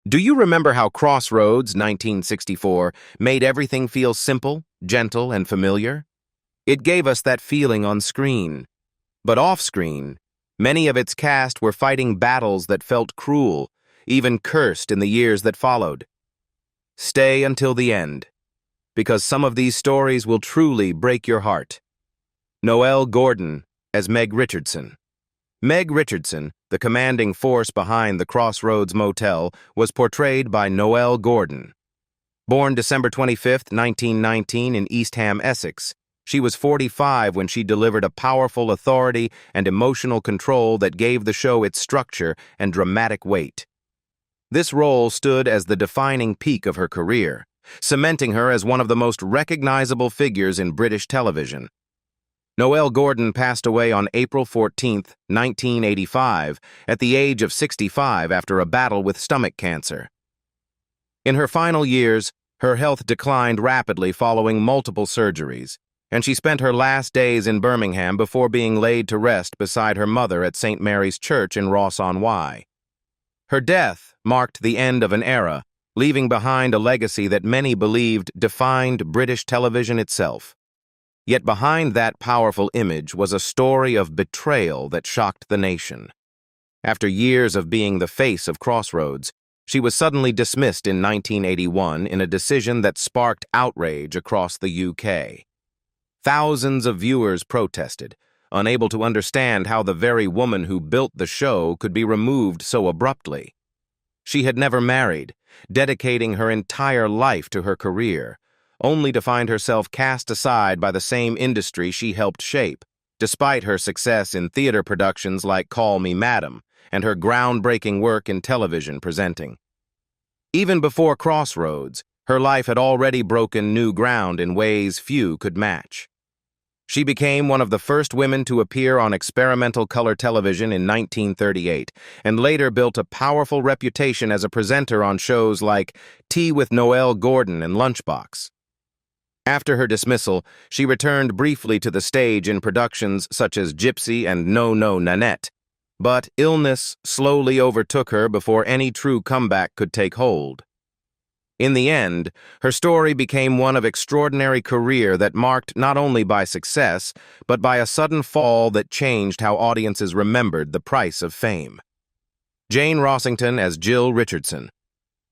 Do you remember how Crossroads, 1964, made everything feel simple, gentle, and familiar? It gave us that feeling on screen. But off-screen, many of its cast were fighting battles that felt cruel, even cursed in the years that followed. Stay until the end, because some of these stories will truly break your heart. Noel Gordon as Meg Richardson. Meg Richardson, the commanding force behind the Crossroads Motel, was portrayed by Noel Gordon. Born December 25, 1919 in Eastham, Essex, she was 45 when she delivered a powerful authority and emotional control that gave the show its structure and dramatic weight. This role stood as the defining peak of her career, cementing her as one of the most recognizable figures in British television. Noel Gordon passed away on April 14, 1985, at the age of 65 after a battle with stomach cancer. In her final years, her health declined rapidly following multiple surgeries, and she spent her last days in Birmingham before being laid to rest beside her mother at St. Mary's Church in Ross-on-Wye. Her death marked the end of an era, leaving behind a legacy that many believed defined British television itself. Yet behind that powerful image was a story of betrayal that shocked the nation. After years of being the face of Crossroads, she was suddenly dismissed in 1981 in a decision that sparked outrage across the UK. Thousands of viewers protested, unable to understand how the very woman who built the show could be removed so abruptly. She had never married, dedicating her entire life to her career, only to find herself cast aside by the same industry she helped shape, despite her success in theater productions like Call Me Madam and her groundbreaking work in television presenting. Even before Crossroads, her life had already broken new ground in ways few could match. She became one of the first women to appear on experimental color television in 1938, and later built a powerful reputation as a presenter on shows like Tea with Noel Gordon and Lunchbox. After her dismissal, she returned briefly to the stage in productions such as Gypsy and No No Nanette, but illness slowly overtook her before any true comeback could take hold. In the end, her story became one of extraordinary career that marked not only by success, but by a sudden fall that changed how audiences remembered the price of fame. Jane Rossington as Jill Richardson.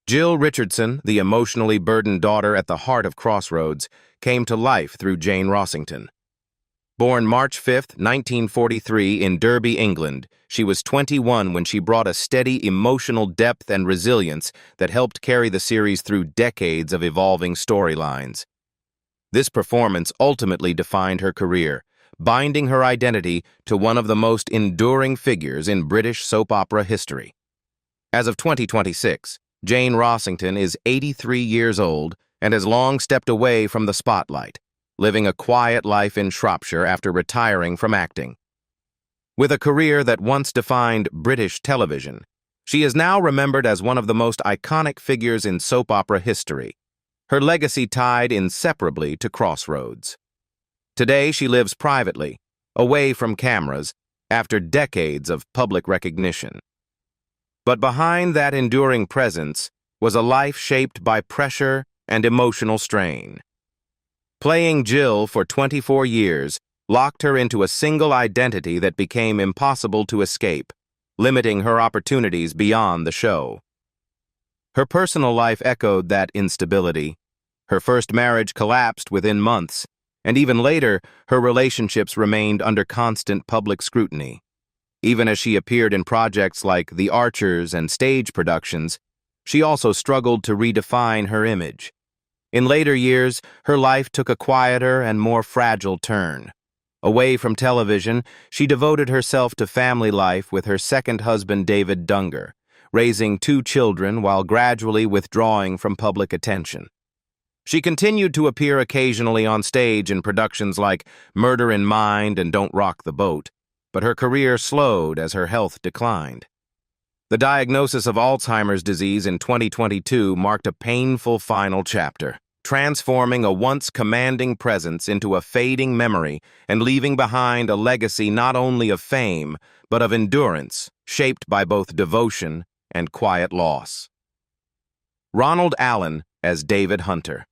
Jill Richardson, the emotionally burdened daughter at the heart of Crossroads, came to life through Jane Rossington. Born March 5, 1943 in Derby, England, she was 21 when she brought a steady emotional depth and resilience that helped carry the series through decades of evolving storylines. This performance ultimately defined her career, binding her identity to one of the most enduring figures in British soap opera history. As of 2026, Jane Rossington is 83 years old and has long stepped away from the spotlight, living a quiet life in Shropshire after retiring from acting. With a career that once defined British television, she is now remembered as one of the most iconic figures in soap opera history, her legacy tied inseparably to Crossroads. Today she lives privately, away from cameras, after decades of public recognition. But behind that enduring presence was a life shaped by pressure and emotional strain. Playing Jill for 24 years locked her into a single identity that became impossible to escape, limiting her opportunities beyond the show. Her personal life echoed that instability. Her first marriage collapsed within months, and even later, her relationships remained under constant public scrutiny. Even as she appeared in projects like The Archers and stage productions, she also struggled to redefine her image. In later years, her life took a quieter and more fragile turn. Away from television, she devoted herself to family life with her second husband David Dunger, raising 2 children while gradually withdrawing from public attention. She continued to appear occasionally on stage in productions like Murder in Mind and Don't Rock the Boat, but her career slowed as her health declined. The diagnosis of Alzheimer's disease in 2022 marked a painful final chapter, transforming a once commanding presence into a fading memory and leaving behind a legacy not only of fame, but of endurance, shaped by both devotion and quiet loss. Ronald Allen as David Hunter.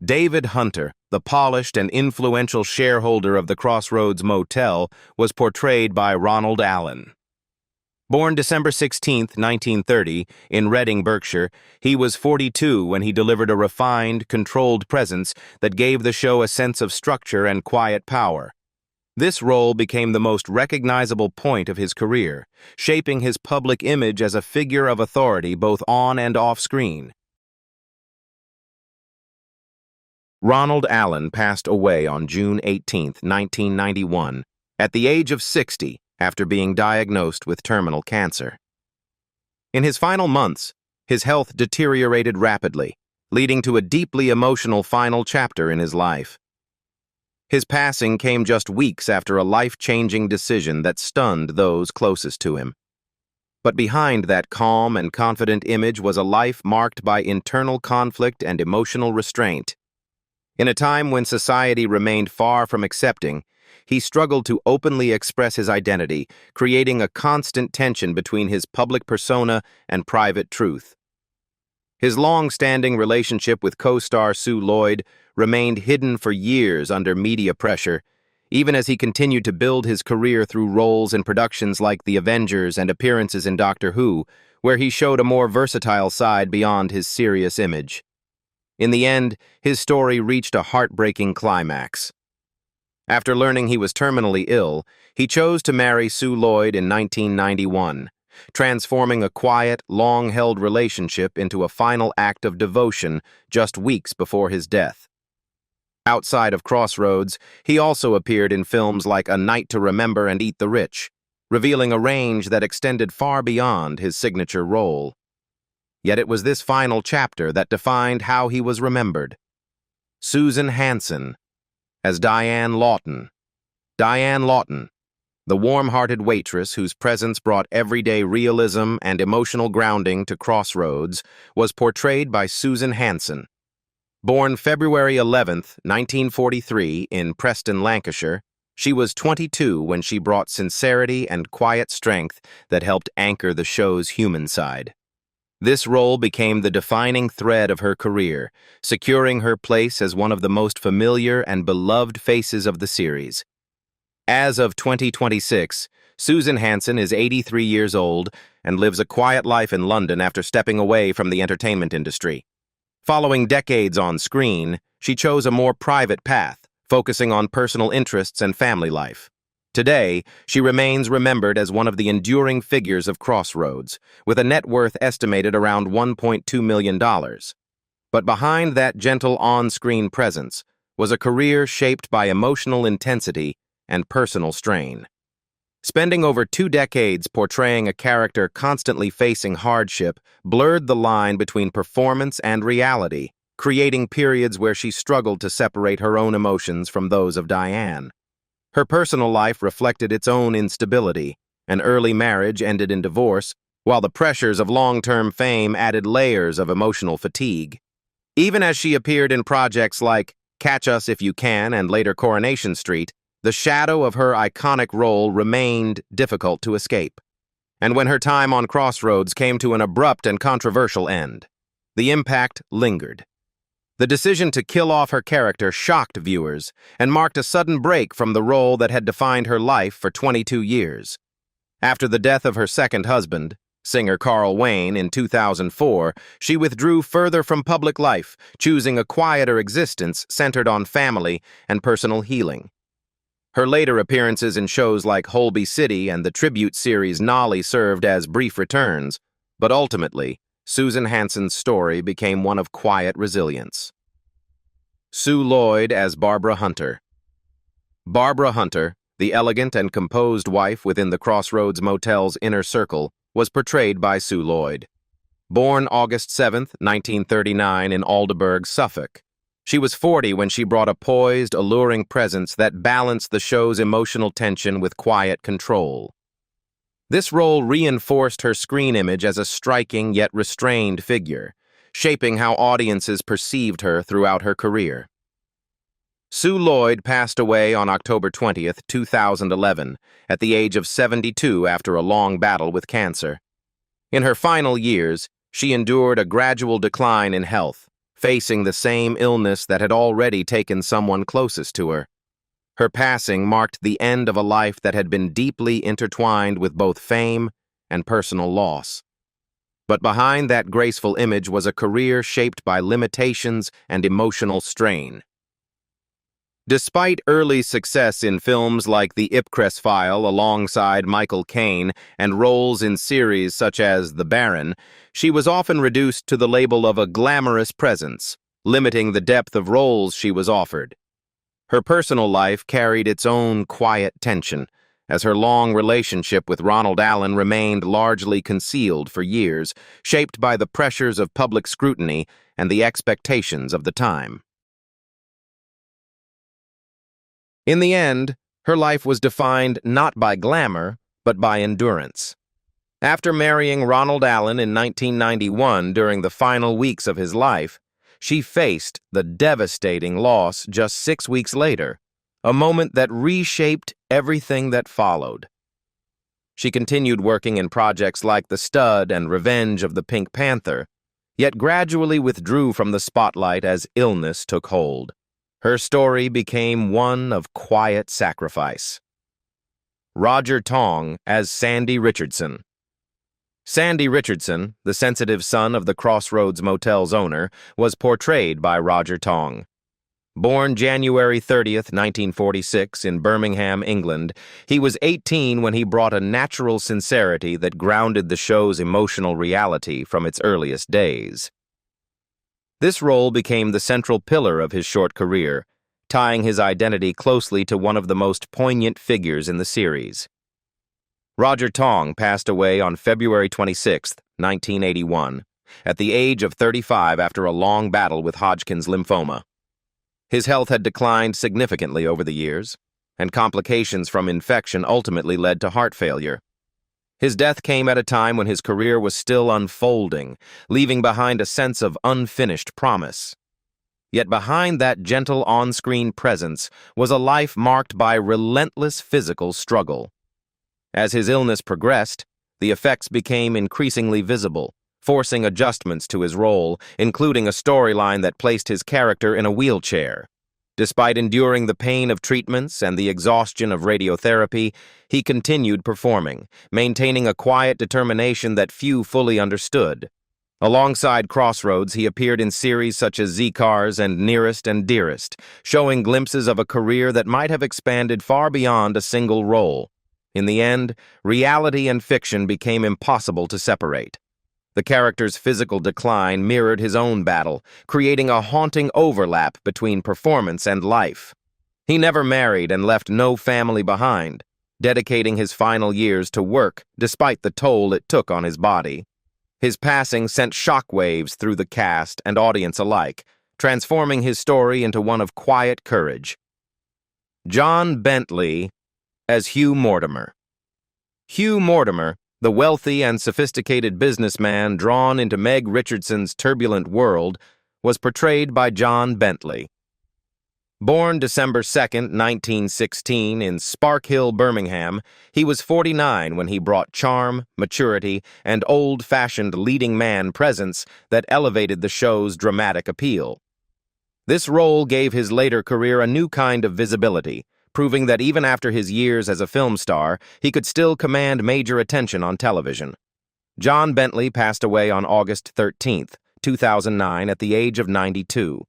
David Hunter, the polished and influential shareholder of the Crossroads Motel, was portrayed by Ronald Allen. Born December 16, 1930, in Reading, Berkshire, he was 42 when he delivered a refined, controlled presence that gave the show a sense of structure and quiet power. This role became the most recognizable point of his career, shaping his public image as a figure of authority both on and off screen. Ronald Allen passed away on June 18, 1991, at the age of 60, after being diagnosed with terminal cancer. In his final months, his health deteriorated rapidly, leading to a deeply emotional final chapter in his life. His passing came just weeks after a life-changing decision that stunned those closest to him. But behind that calm and confident image was a life marked by internal conflict and emotional restraint. In a time when society remained far from accepting, he struggled to openly express his identity, creating a constant tension between his public persona and private truth. His long-standing relationship with co-star Sue Lloyd remained hidden for years under media pressure, even as he continued to build his career through roles in productions like The Avengers and appearances in Doctor Who, where he showed a more versatile side beyond his serious image. In the end, his story reached a heartbreaking climax. After learning he was terminally ill, he chose to marry Sue Lloyd in 1991, transforming a quiet, long-held relationship into a final act of devotion just weeks before his death. Outside of Crossroads, he also appeared in films like A Night to Remember and Eat the Rich, revealing a range that extended far beyond his signature role. Yet it was this final chapter that defined how he was remembered. Susan Hansen as Diane Lawton. Diane Lawton, the warm-hearted waitress whose presence brought everyday realism and emotional grounding to Crossroads, was portrayed by Susan Hansen. Born February 11, 1943, in Preston, Lancashire, she was 22 when she brought sincerity and quiet strength that helped anchor the show's human side. This role became the defining thread of her career, securing her place as one of the most familiar and beloved faces of the series. As of 2026, Susan Hansen is 83 years old and lives a quiet life in London after stepping away from the entertainment industry. Following decades on screen, she chose a more private path, focusing on personal interests and family life. Today, she remains remembered as one of the enduring figures of Crossroads, with a net worth estimated around $1.2 million. But behind that gentle on-screen presence was a career shaped by emotional intensity and personal strain. Spending over 2 decades portraying a character constantly facing hardship blurred the line between performance and reality, creating periods where she struggled to separate her own emotions from those of Diane. Her personal life reflected its own instability. An early marriage ended in divorce, while the pressures of long-term fame added layers of emotional fatigue. Even as she appeared in projects like Catch Us If You Can and later Coronation Street, the shadow of her iconic role remained difficult to escape. And when her time on Crossroads came to an abrupt and controversial end, the impact lingered. The decision to kill off her character shocked viewers and marked a sudden break from the role that had defined her life for 22 years. After the death of her second husband, singer Carl Wayne, in 2004, she withdrew further from public life, choosing a quieter existence centered on family and personal healing. Her later appearances in shows like Holby City and the tribute series Nolly served as brief returns, but ultimately, Susan Hansen's story became one of quiet resilience. Sue Lloyd as Barbara Hunter. Barbara Hunter, the elegant and composed wife within the Crossroads Motel's inner circle, was portrayed by Sue Lloyd. Born August 7, 1939, in Aldeburgh, Suffolk, she was 40 when she brought a poised, alluring presence that balanced the show's emotional tension with quiet control. This role reinforced her screen image as a striking yet restrained figure, shaping how audiences perceived her throughout her career. Sue Lloyd passed away on October 20, 2011, at the age of 72 after a long battle with cancer. In her final years, She endured a gradual decline in health, facing the same illness that had already taken someone closest to her. Her passing marked the end of a life that had been deeply intertwined with both fame and personal loss. But behind that graceful image was a career shaped by limitations and emotional strain. Despite early success in films like The Ipcress File alongside Michael Caine and roles in series such as The Baron, she was often reduced to the label of a glamorous presence, limiting the depth of roles she was offered. Her personal life carried its own quiet tension, as her long relationship with Ronald Allen remained largely concealed for years, shaped by the pressures of public scrutiny and the expectations of the time. In the end, her life was defined not by glamour, but by endurance. After marrying Ronald Allen in 1991 during the final weeks of his life, she faced the devastating loss just 6 weeks later, a moment that reshaped everything that followed. She continued working in projects like The Stud and Revenge of the Pink Panther, yet gradually withdrew from the spotlight as illness took hold. Her story became one of quiet sacrifice. Roger Tong as Sandy Richardson. Sandy Richardson, the sensitive son of the Crossroads Motel's owner, was portrayed by Roger Tong. Born January 30th, 1946, in Birmingham, England, he was 18 when he brought a natural sincerity that grounded the show's emotional reality from its earliest days. This role became the central pillar of his short career, tying his identity closely to one of the most poignant figures in the series. Roger Tong passed away on February 26, 1981, at the age of 35 after a long battle with Hodgkin's lymphoma. His health had declined significantly over the years, and complications from infection ultimately led to heart failure. His death came at a time when his career was still unfolding, leaving behind a sense of unfinished promise. Yet behind that gentle on-screen presence was a life marked by relentless physical struggle. As his illness progressed, the effects became increasingly visible, forcing adjustments to his role, including a storyline that placed his character in a wheelchair. Despite enduring the pain of treatments and the exhaustion of radiotherapy, he continued performing, maintaining a quiet determination that few fully understood. Alongside Crossroads, he appeared in series such as Z-Cars and Nearest and Dearest, showing glimpses of a career that might have expanded far beyond a single role. In the end, reality and fiction became impossible to separate. The character's physical decline mirrored his own battle, creating a haunting overlap between performance and life. He never married and left no family behind, dedicating his final years to work despite the toll it took on his body. His passing sent shockwaves through the cast and audience alike, transforming his story into one of quiet courage. John Bentley as Hugh Mortimer. Hugh Mortimer, the wealthy and sophisticated businessman drawn into Meg Richardson's turbulent world, was portrayed by John Bentley. Born December 2, 1916, in Spark Hill, Birmingham, he was 49 when he brought charm, maturity, and old-fashioned leading man presence that elevated the show's dramatic appeal. This role gave his later career a new kind of visibility, proving that even after his years as a film star, he could still command major attention on television. John Bentley passed away on August 13, 2009, at the age of 92.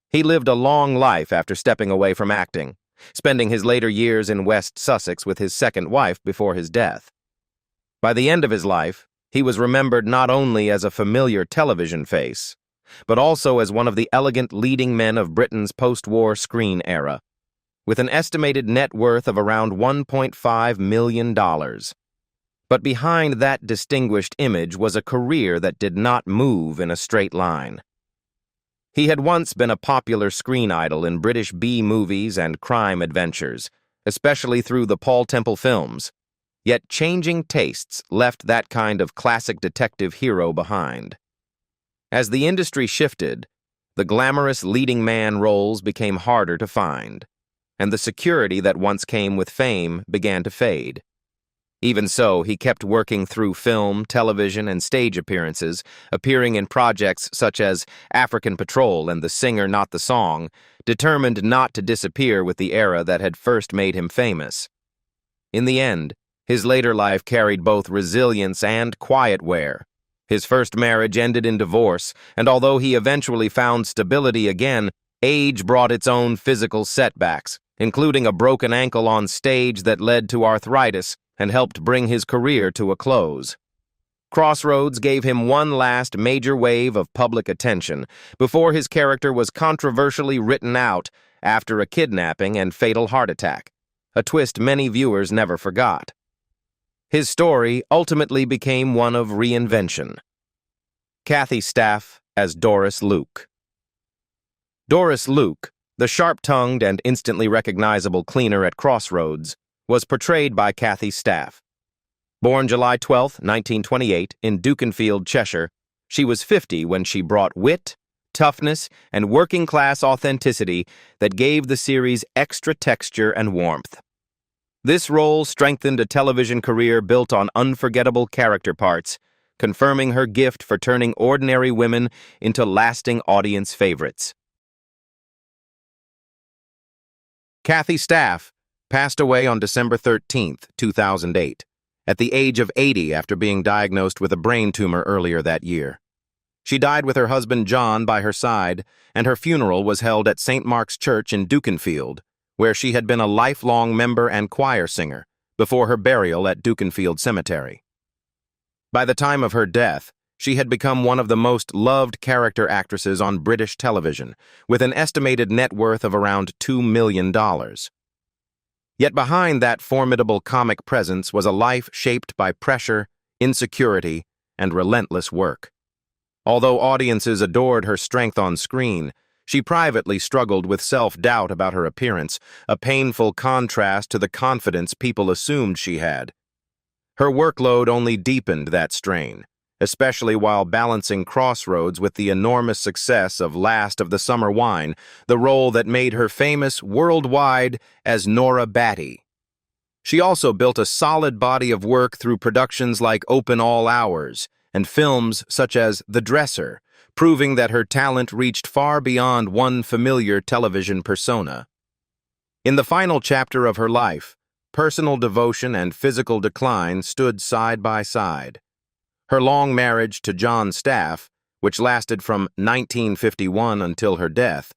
He lived a long life after stepping away from acting, spending his later years in West Sussex with his second wife before his death. By the end of his life, he was remembered not only as a familiar television face, but also as one of the elegant leading men of Britain's post-war screen era, with an estimated net worth of around $1.5 million. But behind that distinguished image was a career that did not move in a straight line. He had once been a popular screen idol in British B-movies and crime adventures, especially through the Paul Temple films. Yet changing tastes left that kind of classic detective hero behind. As the industry shifted, the glamorous leading man roles became harder to find, and the security that once came with fame began to fade. Even so, he kept working through film, television, and stage appearances, appearing in projects such as African Patrol and The Singer Not the Song, determined not to disappear with the era that had first made him famous. In the end, his later life carried both resilience and quiet wear. His first marriage ended in divorce, and although he eventually found stability again, age brought its own physical setbacks, including a broken ankle on stage that led to arthritis and helped bring his career to a close. Crossroads gave him one last major wave of public attention before his character was controversially written out after a kidnapping and fatal heart attack, a twist many viewers never forgot. His story ultimately became one of reinvention. Kathy Staff as Doris Luke. Doris Luke, the sharp-tongued and instantly recognizable cleaner at Crossroads, was portrayed by Kathy Staff. Born July 12, 1928, in Dukenfield, Cheshire, she was 50 when she brought wit, toughness, and working-class authenticity that gave the series extra texture and warmth. This role strengthened a television career built on unforgettable character parts, confirming her gift for turning ordinary women into lasting audience favorites. Kathy Staff passed away on December 13, 2008, at the age of 80 after being diagnosed with a brain tumor earlier that year. She died with her husband John by her side, and her funeral was held at St. Mark's Church in Dukenfield, where she had been a lifelong member and choir singer, before her burial at Dukenfield Cemetery. By the time of her death, she had become one of the most loved character actresses on British television, with an estimated net worth of around $2 million. Yet behind that formidable comic presence was a life shaped by pressure, insecurity, and relentless work. Although audiences adored her strength on screen, she privately struggled with self-doubt about her appearance, a painful contrast to the confidence people assumed she had. Her workload only deepened that strain, especially while balancing Crossroads with the enormous success of Last of the Summer Wine, the role that made her famous worldwide as Nora Batty. She also built a solid body of work through productions like Open All Hours and films such as The Dresser, proving that her talent reached far beyond one familiar television persona. In the final chapter of her life, personal devotion and physical decline stood side by side. Her long marriage to John Staff, which lasted from 1951 until her death,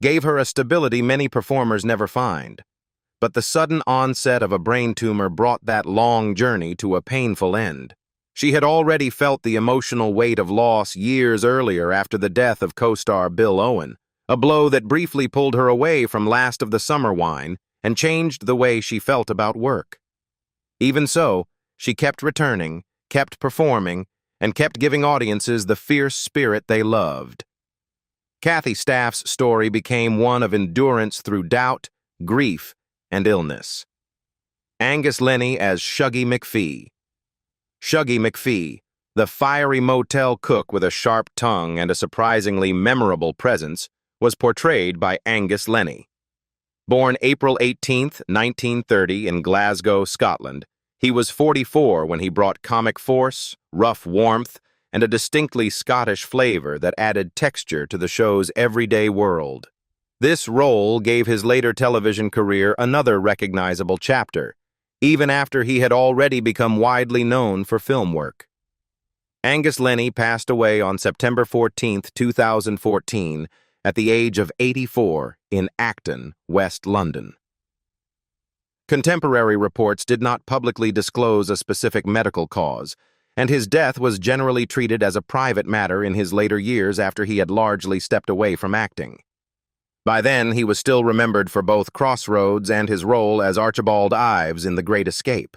gave her a stability many performers never find. But the sudden onset of a brain tumor brought that long journey to a painful end. She had already felt the emotional weight of loss years earlier after the death of co-star Bill Owen, a blow that briefly pulled her away from Last of the Summer Wine and changed the way she felt about work. Even so, she kept returning, kept performing, and kept giving audiences the fierce spirit they loved. Kathy Staff's story became one of endurance through doubt, grief, and illness. Angus Lennie as Shuggy McPhee. Shuggy McPhee, the fiery motel cook with a sharp tongue and a surprisingly memorable presence, was portrayed by Angus Lennie. Born April 18, 1930 in Glasgow, Scotland, he was 44 when he brought comic force, rough warmth, and a distinctly Scottish flavor that added texture to the show's everyday world. This role gave his later television career another recognizable chapter, even after he had already become widely known for film work. Angus Lennie passed away on September 14, 2014, at the age of 84 in Acton, West London. Contemporary reports did not publicly disclose a specific medical cause, and his death was generally treated as a private matter in his later years after he had largely stepped away from acting. By then, he was still remembered for both Crossroads and his role as Archibald Ives in The Great Escape.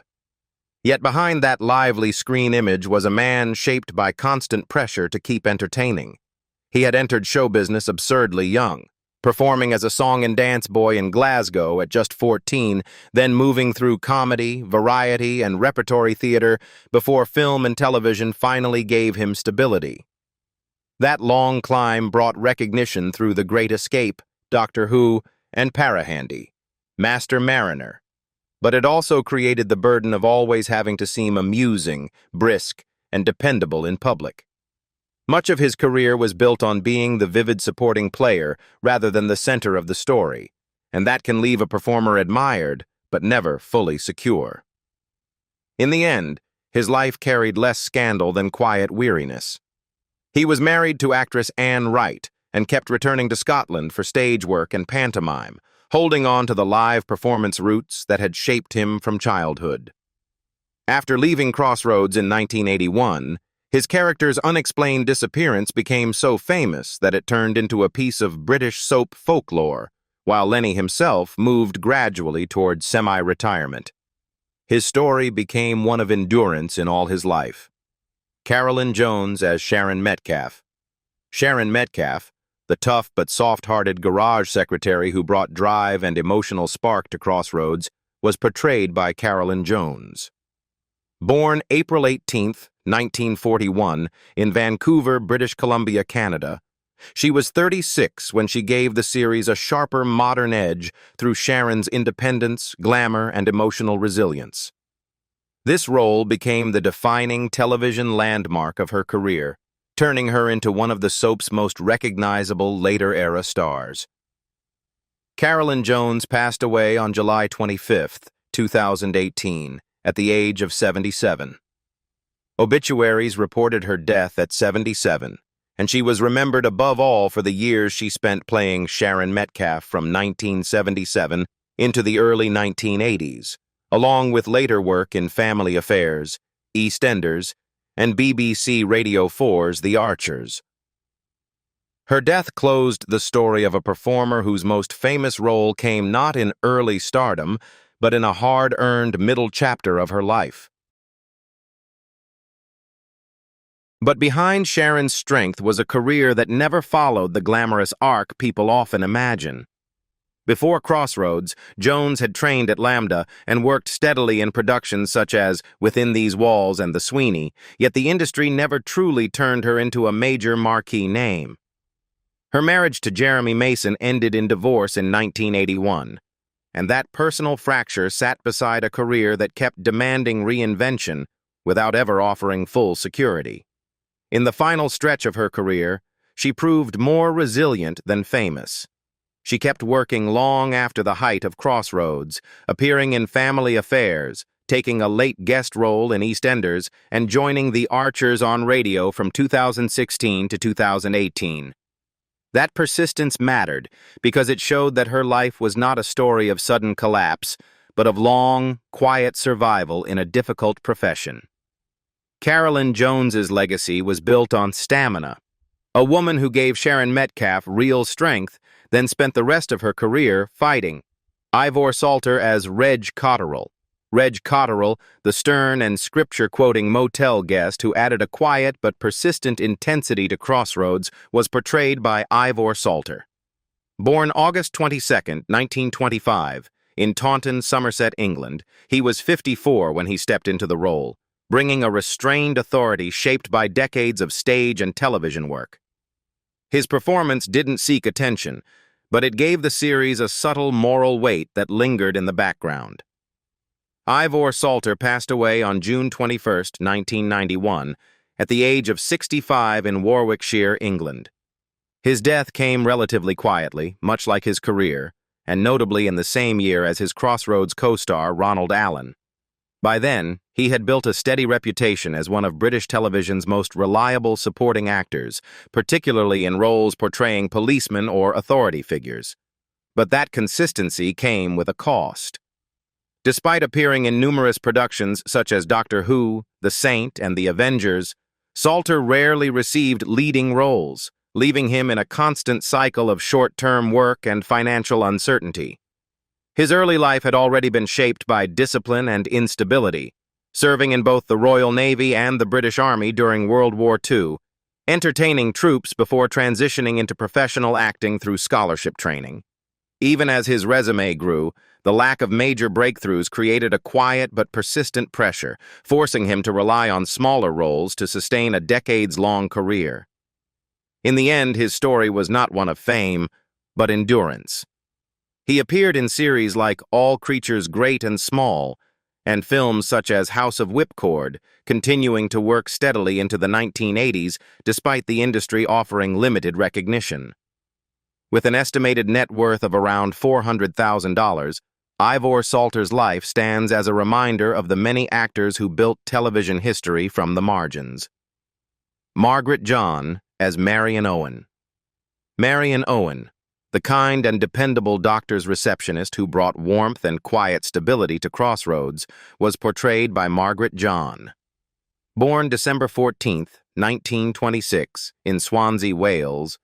Yet behind that lively screen image was a man shaped by constant pressure to keep entertaining. He had entered show business absurdly young, performing as a song and dance boy in Glasgow at just 14, then moving through comedy, variety, and repertory theater before film and television finally gave him stability. That long climb brought recognition through The Great Escape, Doctor Who, and Parahandy, Master Mariner. but it also created the burden of always having to seem amusing, brisk, and dependable in public. Much of his career was built on being the vivid supporting player rather than the center of the story, and that can leave a performer admired, but never fully secure. In the end, his life carried less scandal than quiet weariness. He was married to actress Anne Wright and kept returning to Scotland for stage work and pantomime, holding on to the live performance roots that had shaped him from childhood. After leaving Crossroads in 1981, his character's unexplained disappearance became so famous that it turned into a piece of British soap folklore, while Lennie himself moved gradually toward semi-retirement. His story became one of endurance in all his life. Carolyn Jones as Sharon Metcalf. Sharon Metcalf, the tough but soft-hearted garage secretary who brought drive and emotional spark to Crossroads, was portrayed by Carolyn Jones. Born April 18, 1941, in Vancouver, British Columbia, Canada, she was 36 when she gave the series a sharper modern edge through Sharon's independence, glamour, and emotional resilience. This role became the defining television landmark of her career, turning her into one of the soap's most recognizable later-era stars. Carolyn Jones passed away on July 25, 2018, at the age of 77. Obituaries reported her death at 77, and she was remembered above all for the years she spent playing Sharon Metcalf from 1977 into the early 1980s, along with later work in Family Affairs, EastEnders, and BBC Radio 4's The Archers. Her death closed the story of a performer whose most famous role came not in early stardom, but in a hard-earned middle chapter of her life. But behind Sharon's strength was a career that never followed the glamorous arc people often imagine. Before Crossroads, Jones had trained at Lambda and worked steadily in productions such as Within These Walls and The Sweeney, yet the industry never truly turned her into a major marquee name. Her marriage to Jeremy Mason ended in divorce in 1981, and that personal fracture sat beside a career that kept demanding reinvention without ever offering full security. In the final stretch of her career, she proved more resilient than famous. She kept working long after the height of Crossroads, appearing in Family Affairs, taking a late guest role in EastEnders, and joining The Archers on radio from 2016 to 2018. That persistence mattered because it showed that her life was not a story of sudden collapse, but of long, quiet survival in a difficult profession. Carolyn Jones's legacy was built on stamina. A woman who gave Sharon Metcalf real strength, then spent the rest of her career fighting. Ivor Salter as Reg Cotterill. Reg Cotterill, the stern and scripture-quoting motel guest who added a quiet but persistent intensity to Crossroads, was portrayed by Ivor Salter. Born August 22, 1925, in Taunton, Somerset, England, he was 54 when he stepped into the role, bringing a restrained authority shaped by decades of stage and television work. His performance didn't seek attention, but it gave the series a subtle moral weight that lingered in the background. Ivor Salter passed away on June 21, 1991, at the age of 65 in Warwickshire, England. His death came relatively quietly, much like his career, and notably in the same year as his Crossroads co-star Ronald Allen. By then, he had built a steady reputation as one of British television's most reliable supporting actors, particularly in roles portraying policemen or authority figures. But that consistency came with a cost. Despite appearing in numerous productions such as Doctor Who, The Saint, and The Avengers, Salter rarely received leading roles, leaving him in a constant cycle of short-term work and financial uncertainty. His early life had already been shaped by discipline and instability, serving in both the Royal Navy and the British Army during World War II, entertaining troops before transitioning into professional acting through scholarship training. Even as his resume grew, the lack of major breakthroughs created a quiet but persistent pressure, forcing him to rely on smaller roles to sustain a decades-long career. In the end, his story was not one of fame, but endurance. He appeared in series like All Creatures Great and Small, and films such as House of Whipcord, continuing to work steadily into the 1980s despite the industry offering limited recognition. With an estimated net worth of around $400,000, Ivor Salter's life stands as a reminder of the many actors who built television history from the margins. Margaret John as Marion Owen. Marion Owen, the kind and dependable doctor's receptionist who brought warmth and quiet stability to Crossroads, was portrayed by Margaret John. Born December 14, 1926, in Swansea, Wales,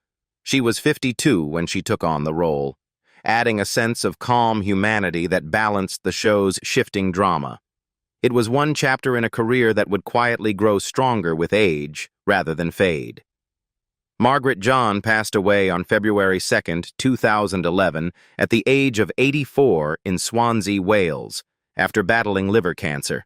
she was 52 when she took on the role, adding a sense of calm humanity that balanced the show's shifting drama. It was one chapter in a career that would quietly grow stronger with age rather than fade. Margaret John passed away on February 2, 2011, at the age of 84 in Swansea, Wales, after battling liver cancer.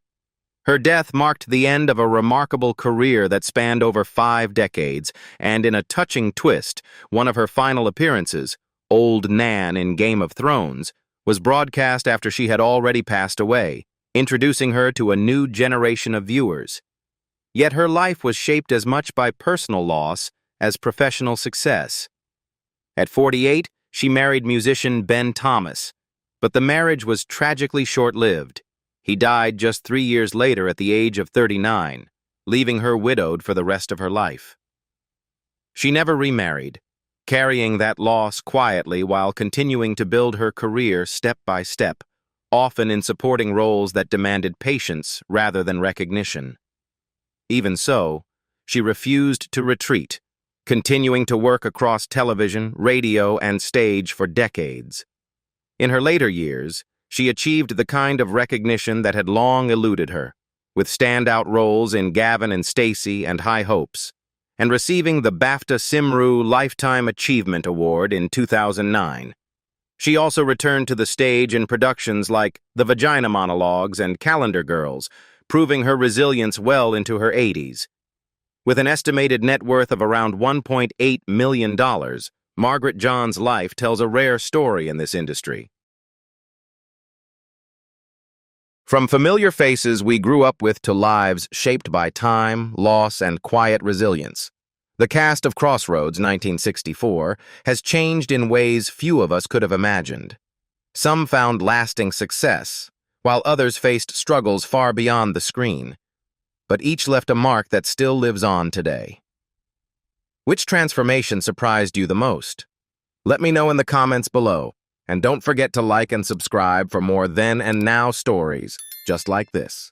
Her death marked the end of a remarkable career that spanned over 5 decades, and in a touching twist, one of her final appearances, Old Nan in Game of Thrones, was broadcast after she had already passed away, introducing her to a new generation of viewers. Yet her life was shaped as much by personal loss as professional success. At 48, she married musician Ben Thomas, but the marriage was tragically short-lived. He died just 3 years later at the age of 39, leaving her widowed for the rest of her life. She never remarried, carrying that loss quietly while continuing to build her career step by step, often in supporting roles that demanded patience rather than recognition. Even so, she refused to retreat, continuing to work across television, radio, and stage for decades. In her later years, she achieved the kind of recognition that had long eluded her, with standout roles in Gavin and Stacey and High Hopes, and receiving the BAFTA Cymru Lifetime Achievement Award in 2009. She also returned to the stage in productions like The Vagina Monologues and Calendar Girls, proving her resilience well into her 80s. With an estimated net worth of around $1.8 million, Margaret John's life tells a rare story in this industry. From familiar faces we grew up with to lives shaped by time, loss, and quiet resilience, the cast of Crossroads 1964 has changed in ways few of us could have imagined. Some found lasting success, while others faced struggles far beyond the screen. But each left a mark that still lives on today. Which transformation surprised you the most? Let me know in the comments below, and don't forget to like and subscribe for more then and now stories just like this.